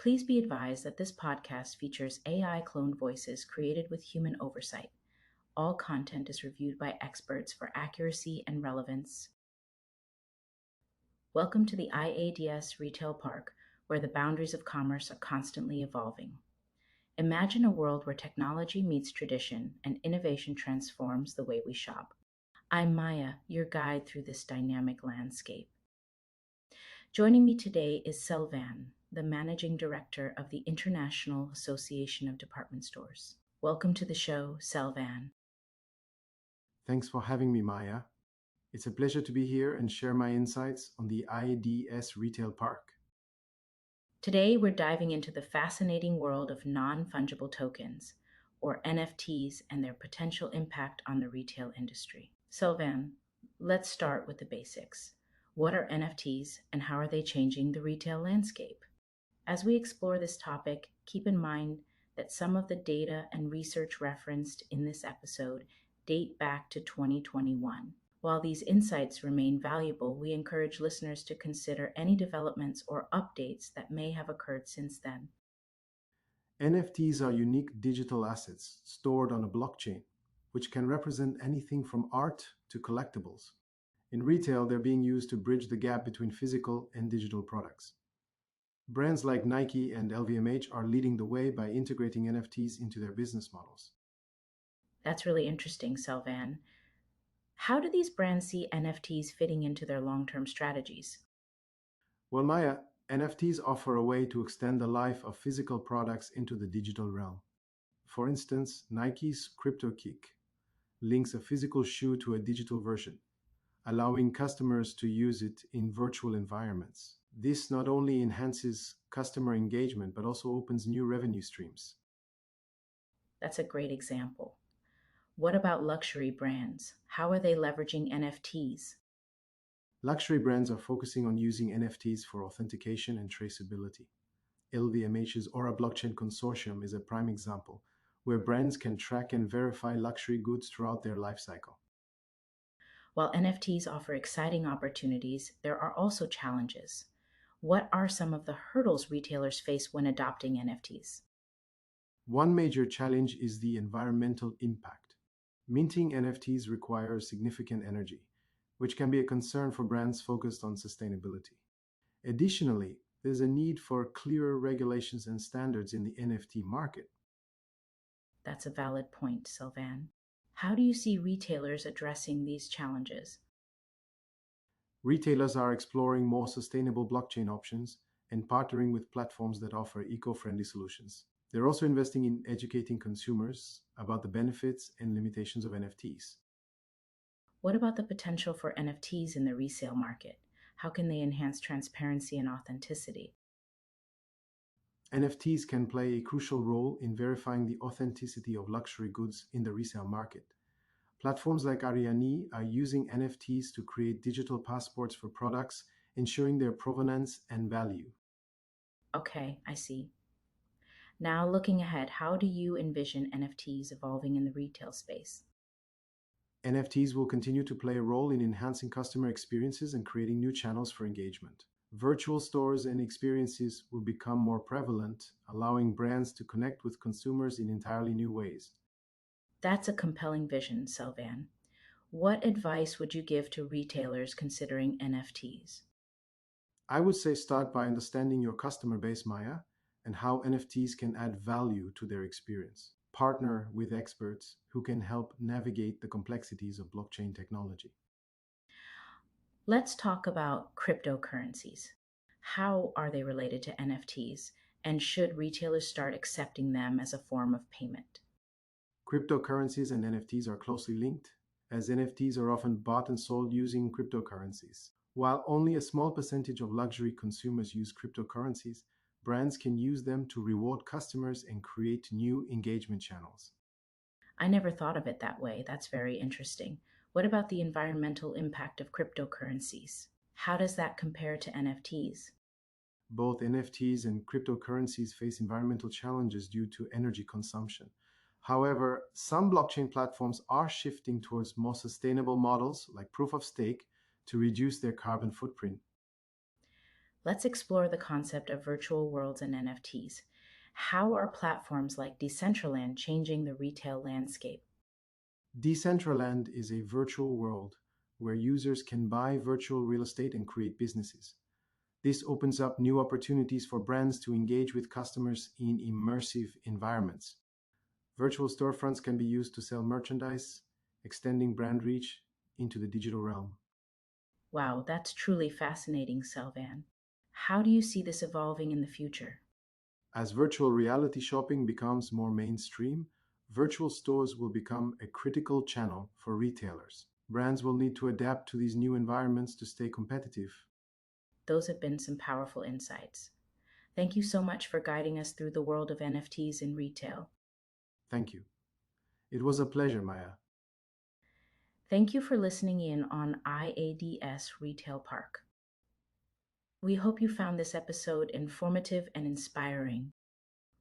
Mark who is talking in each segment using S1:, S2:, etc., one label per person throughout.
S1: Please be advised that this podcast features AI cloned voices created with human oversight. All content is reviewed by experts for accuracy and relevance. Welcome to the IADS Retail Park, where the boundaries of commerce are constantly evolving. Imagine a world where technology meets tradition and innovation transforms the way we shop. I'm Maya, your guide through this dynamic landscape. Joining me today is Selvan, the Managing Director of the International Association of Department Stores. Welcome to the show, Selvan.
S2: Thanks for having me, Maya. It's a pleasure to be here and share my insights on the IADS Retail Park.
S1: Today, we're diving into the fascinating world of non-fungible tokens, or NFTs, and their potential impact on the retail industry. Selvan, let's start with the basics. What are NFTs and how are they changing the retail landscape? As we explore this topic, keep in mind that some of the data and research referenced in this episode date back to 2021. While these insights remain valuable, we encourage listeners to consider any developments or updates that may have occurred since then.
S2: NFTs are unique digital assets stored on a blockchain, which can represent anything from art to collectibles. In retail, they're being used to bridge the gap between physical and digital products. Brands like Nike and LVMH are leading the way by integrating NFTs into their business models.
S1: That's really interesting, Selvan. How do these brands see NFTs fitting into their long-term strategies?
S2: Well, Maya, NFTs offer a way to extend the life of physical products into the digital realm. For instance, Nike's Cryptokick links a physical shoe to a digital version, allowing customers to use it in virtual environments. This not only enhances customer engagement, but also opens new revenue streams.
S1: That's a great example. What about luxury brands? How are they leveraging NFTs?
S2: Luxury brands are focusing on using NFTs for authentication and traceability. LVMH's Aura Blockchain Consortium is a prime example, where brands can track and verify luxury goods throughout their lifecycle.
S1: While NFTs offer exciting opportunities, there are also challenges. What are some of the hurdles retailers face when adopting NFTs?
S2: One major challenge is the environmental impact. Minting NFTs requires significant energy, which can be a concern for brands focused on sustainability. Additionally, there's a need for clearer regulations and standards in the NFT market.
S1: That's a valid point, Sylvan. How do you see retailers addressing these challenges?
S2: Retailers are exploring more sustainable blockchain options and partnering with platforms that offer eco-friendly solutions. They're also investing in educating consumers about the benefits and limitations of NFTs.
S1: What about the potential for NFTs in the resale market? How can they enhance transparency and authenticity?
S2: NFTs can play a crucial role in verifying the authenticity of luxury goods in the resale market. Platforms like Ariane are using NFTs to create digital passports for products, ensuring their provenance and value.
S1: Okay, I see. Now, looking ahead, how do you envision NFTs evolving in the retail space?
S2: NFTs will continue to play a role in enhancing customer experiences and creating new channels for engagement. Virtual stores and experiences will become more prevalent, allowing brands to connect with consumers in entirely new ways.
S1: That's a compelling vision, Selvan. What advice would you give to retailers considering NFTs?
S2: I would say start by understanding your customer base, Maya, and how NFTs can add value to their experience. Partner with experts who can help navigate the complexities of blockchain technology.
S1: Let's talk about cryptocurrencies. How are they related to NFTs, and should retailers start accepting them as a form of payment?
S2: Cryptocurrencies and NFTs are closely linked, as NFTs are often bought and sold using cryptocurrencies. While only a small percentage of luxury consumers use cryptocurrencies, brands can use them to reward customers and create new engagement channels.
S1: I never thought of it that way. That's very interesting. What about the environmental impact of cryptocurrencies? How does that compare to NFTs?
S2: Both NFTs and cryptocurrencies face environmental challenges due to energy consumption. However, some blockchain platforms are shifting towards more sustainable models like proof of stake to reduce their carbon footprint.
S1: Let's explore the concept of virtual worlds and NFTs. How are platforms like Decentraland changing the retail landscape?
S2: Decentraland is a virtual world where users can buy virtual real estate and create businesses. This opens up new opportunities for brands to engage with customers in immersive environments. Virtual storefronts can be used to sell merchandise, extending brand reach into the digital realm.
S1: Wow, that's truly fascinating, Selvan. How do you see this evolving in the future?
S2: As virtual reality shopping becomes more mainstream, virtual stores will become a critical channel for retailers. Brands will need to adapt to these new environments to stay competitive.
S1: Those have been some powerful insights. Thank you so much for guiding us through the world of NFTs in retail.
S2: Thank you. It was a pleasure, Maya.
S1: Thank you for listening in on IADS Retail Park. We hope you found this episode informative and inspiring.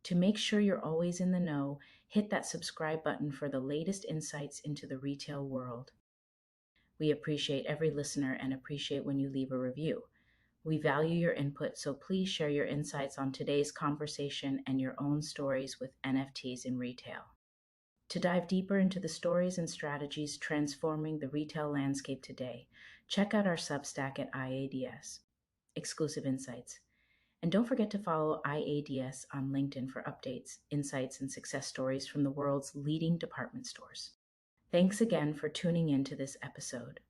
S1: To make sure you're always in the know, hit that subscribe button for the latest insights into the retail world. We appreciate every listener and appreciate when you leave a review. We value your input, so please share your insights on today's conversation and your own stories with NFTs in retail. To dive deeper into the stories and strategies transforming the retail landscape today, check out our Substack at IADS, Exclusive Insights. And don't forget to follow IADS on LinkedIn for updates, insights, and success stories from the world's leading department stores. Thanks again for tuning in to this episode.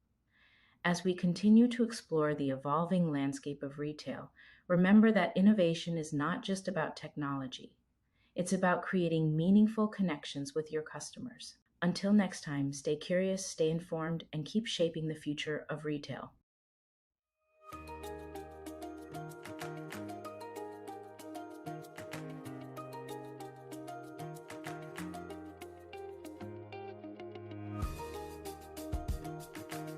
S1: As we continue to explore the evolving landscape of retail, remember that innovation is not just about technology. It's about creating meaningful connections with your customers. Until next time, stay curious, stay informed, and keep shaping the future of retail.